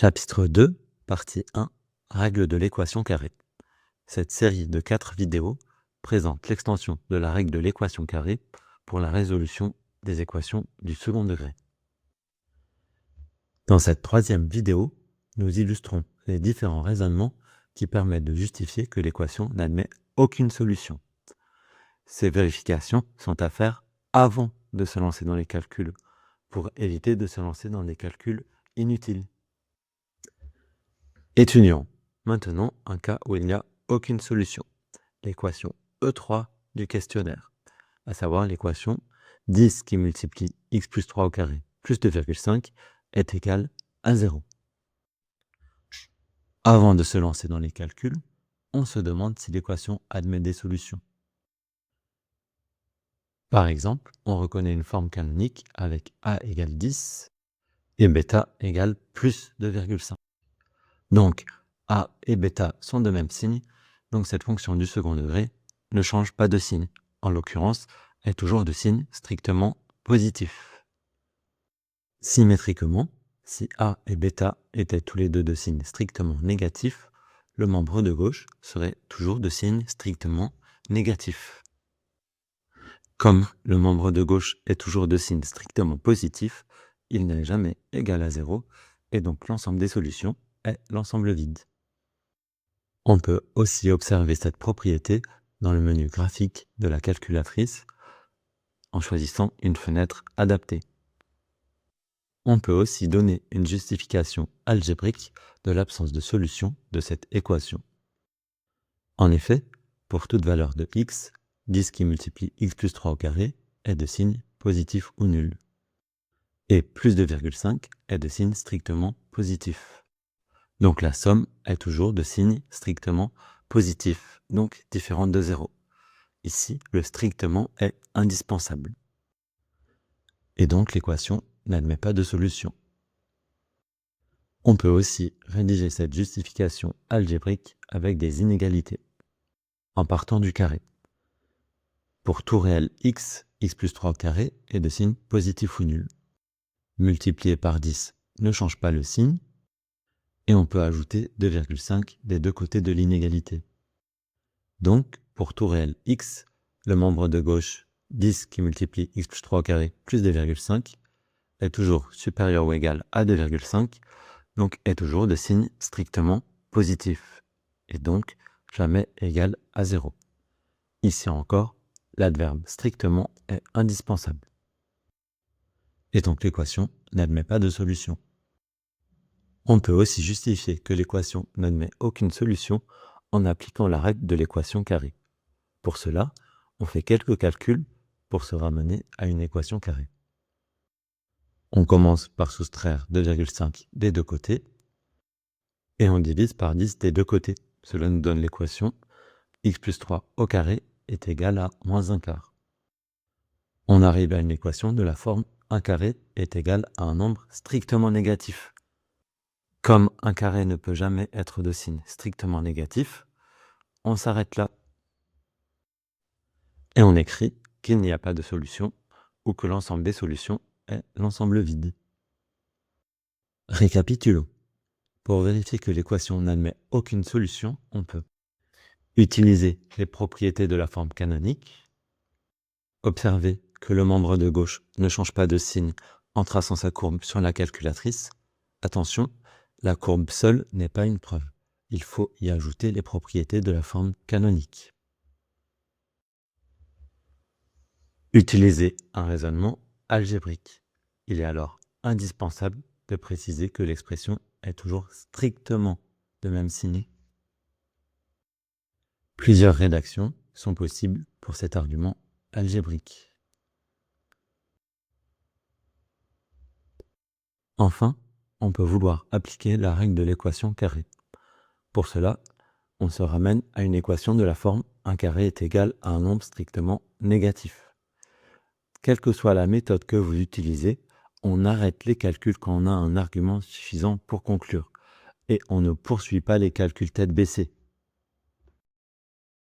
Chapitre 2, partie 1, règle de l'équation carrée. Cette série de 4 vidéos présente l'extension de la règle de l'équation carrée pour la résolution des équations du second degré. Dans cette troisième vidéo, nous illustrons les différents raisonnements qui permettent de justifier que l'équation n'admet aucune solution. Ces vérifications sont à faire avant de se lancer dans les calculs, pour éviter de se lancer dans des calculs inutiles. Étudions maintenant un cas où il n'y a aucune solution, l'équation E3 du questionnaire, à savoir l'équation 10 qui multiplie x plus 3 au carré plus 2,5 est égal à 0. Avant de se lancer dans les calculs, on se demande si l'équation admet des solutions. Par exemple, on reconnaît une forme canonique avec a égale 10 et bêta égale plus 2,5. Donc, a et bêta sont de même signe, donc cette fonction du second degré ne change pas de signe. En l'occurrence, est toujours de signe strictement positif. Symétriquement, si a et bêta étaient tous les deux de signe strictement négatif, le membre de gauche serait toujours de signe strictement négatif. Comme le membre de gauche est toujours de signe strictement positif, il n'est jamais égal à 0, et donc l'ensemble des solutions est l'ensemble vide. On peut aussi observer cette propriété dans le menu graphique de la calculatrice en choisissant une fenêtre adaptée. On peut aussi donner une justification algébrique de l'absence de solution de cette équation. En effet, pour toute valeur de x, 10 qui multiplie x plus 3 au carré est de signe positif ou nul. Et plus 2,5 est de signe strictement positif. Donc la somme est toujours de signe strictement positif, donc différente de 0. Ici, le strictement est indispensable. Et donc l'équation n'admet pas de solution. On peut aussi rédiger cette justification algébrique avec des inégalités, en partant du carré. Pour tout réel x, x plus 3 au carré est de signe positif ou nul. Multiplié par 10 ne change pas le signe, et on peut ajouter 2,5 des deux côtés de l'inégalité. Donc, pour tout réel x, le membre de gauche 10 qui multiplie x plus 3 au carré plus 2,5 est toujours supérieur ou égal à 2,5, donc est toujours de signe strictement positif, et donc jamais égal à 0. Ici encore, l'adverbe strictement est indispensable. Et donc l'équation n'admet pas de solution. On peut aussi justifier que l'équation n'admet aucune solution en appliquant la règle de l'équation carrée. Pour cela, on fait quelques calculs pour se ramener à une équation carrée. On commence par soustraire 2,5 des deux côtés et on divise par 10 des deux côtés. Cela nous donne l'équation x plus 3 au carré est égal à moins 1 quart. On arrive à une équation de la forme 1 carré est égal à un nombre strictement négatif. Comme 1 carré ne peut jamais être de signe strictement négatif, on s'arrête là. Et on écrit qu'il n'y a pas de solution ou que l'ensemble des solutions est l'ensemble vide. Récapitulons. Pour vérifier que l'équation n'admet aucune solution, on peut utiliser les propriétés de la forme canonique, observer que le membre de gauche ne change pas de signe en traçant sa courbe sur la calculatrice. Attention, la courbe seule n'est pas une preuve. Il faut y ajouter les propriétés de la forme canonique. Utiliser un raisonnement algébrique. Il est alors indispensable de préciser que l'expression est toujours strictement de même signe. Plusieurs rédactions sont possibles pour cet argument algébrique. Enfin, on peut vouloir appliquer la règle de l'équation carrée. Pour cela, on se ramène à une équation de la forme 1 carré est égal à un nombre strictement négatif. Quelle que soit la méthode que vous utilisez, on arrête les calculs quand on a un argument suffisant pour conclure. Et on ne poursuit pas les calculs tête baissée.